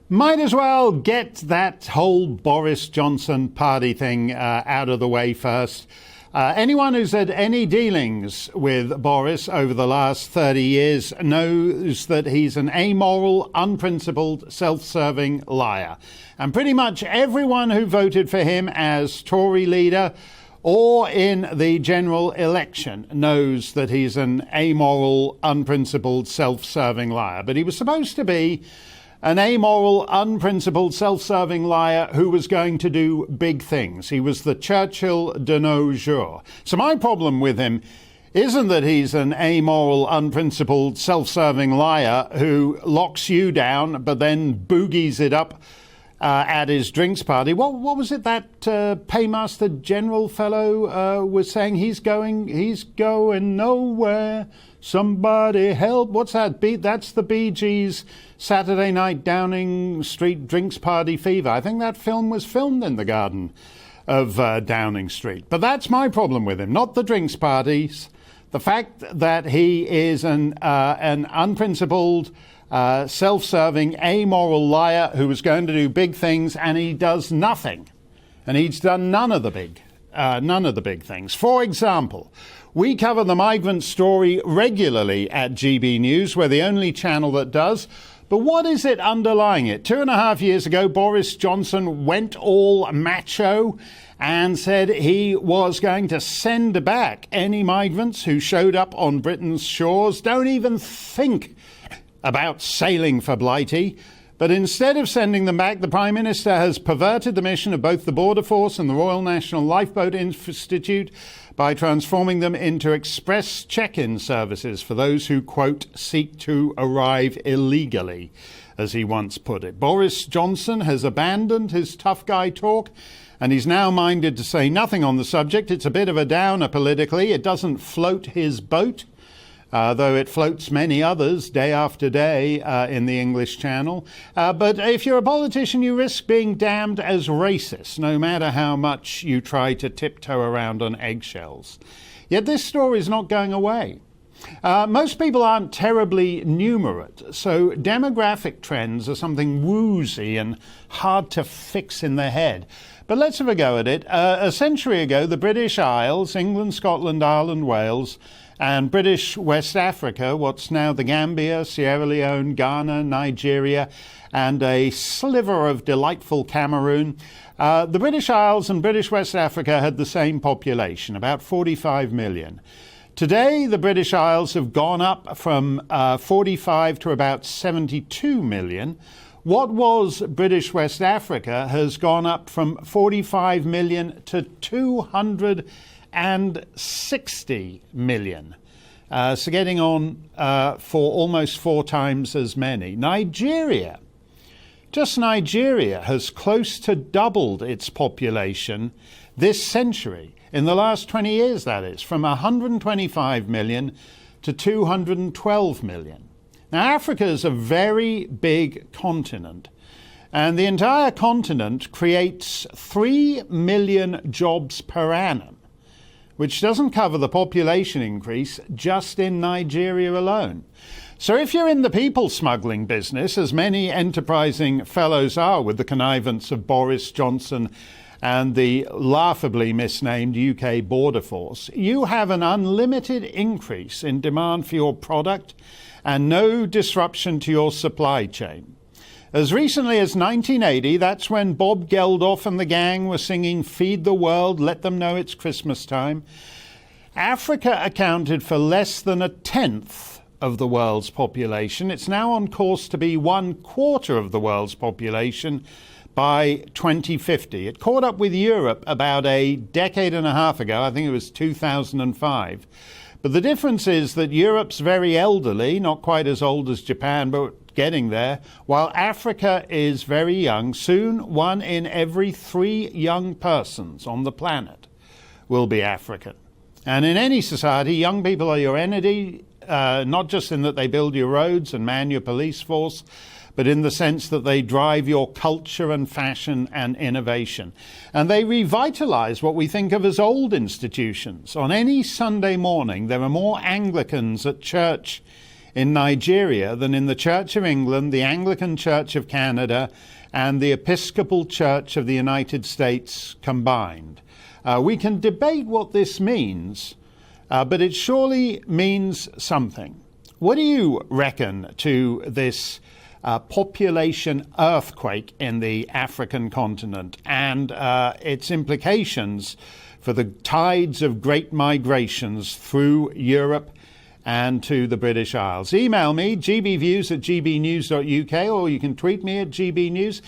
Might as well get that whole Boris Johnson party thing out of the way first. Anyone who's had any dealings with Boris over the last 30 years knows that he's an amoral, unprincipled, self-serving liar. And pretty much everyone who voted for him as Tory leader or in the general election knows that he's an amoral, unprincipled, self-serving liar. But he was supposed to be an amoral, unprincipled, self-serving liar who was going to do big things. He was the Churchill de nos jours. So my problem with him isn't that he's an amoral, unprincipled, self-serving liar who locks you down but then boogies it up at his drinks party. What was it that Paymaster General fellow was saying? He's going nowhere. Somebody help. What's that beat? That's the Bee Gees' Saturday Night Downing Street Drinks Party Fever. I think that film was filmed in the garden of Downing Street. But that's my problem with him, not the drinks parties. The fact that he is an unprincipled, self-serving, amoral liar who is going to do big things, and he does nothing. And he's done none of the big things. For example, we cover the migrant story regularly at GBNews. We're the only channel that does. But what is it underlying it? 2.5 years ago, Boris Johnson went all macho and said he was going to send back any migrants who showed up on Britain's shores. Don't even think about sailing for Blighty. But instead of sending them back, the Prime Minister has perverted the mission of both the Border Force and the Royal National Lifeboat Institute by transforming them into express check-in services for those who, quote, seek to arrive illegally, as he once put it. Boris Johnson has abandoned his tough guy talk, and he's now minded to say nothing on the subject. It's a bit of a downer politically. It doesn't float his boat, though it floats many others day after day in the English Channel. But if you're a politician, you risk being damned as racist, no matter how much you try to tiptoe around on eggshells. Yet this story is not going away. Most people aren't terribly numerate, so demographic trends are something woozy and hard to fix in the head. But let's have a go at it. A century ago, the British Isles, England, Scotland, Ireland, Wales, and British West Africa, what's now the Gambia, Sierra Leone, Ghana, Nigeria, and a sliver of delightful Cameroon. The British Isles and British West Africa had the same population, about 45 million. Today, the British Isles have gone up from 45 to about 72 million. What was British West Africa has gone up from 45 million to 260 million. So getting on for almost 4 times as many. Nigeria, just Nigeria has close to doubled its population this century. In the last 20 years, that is, from 125 million to 212 million. Now, Africa is a very big continent, and the entire continent creates 3 million jobs per annum, which doesn't cover the population increase just in Nigeria alone. So if you're in the people smuggling business, as many enterprising fellows are with the connivance of Boris Johnson and the laughably misnamed UK Border Force, you have an unlimited increase in demand for your product and no disruption to your supply chain. As recently as 1980, that's when Bob Geldof and the gang were singing "Feed the World, Let Them Know It's Christmas Time." Africa accounted for less than 1/10 of the world's population. It's now on course to be 1/4 of the world's population by 2050. It caught up with Europe about a decade and a half ago. I think it was 2005. But the difference is that Europe's very elderly, not quite as old as Japan, but getting there, while Africa is very young. Soon, 1 in every 3 young persons on the planet will be African. And in any society, young people are your entity, not just in that they build your roads and man your police force, but in the sense that they drive your culture and fashion and innovation. And they revitalize what we think of as old institutions. On any Sunday morning, there are more Anglicans at church in Nigeria than in the Church of England, the Anglican Church of Canada, and the Episcopal Church of the United States combined. We can debate what this means, but it surely means something. What do you reckon to this population earthquake in the African continent and its implications for the tides of great migrations through Europe and to the British Isles? Email me, gbviews@gbnews.uk, or you can tweet me at GBNews.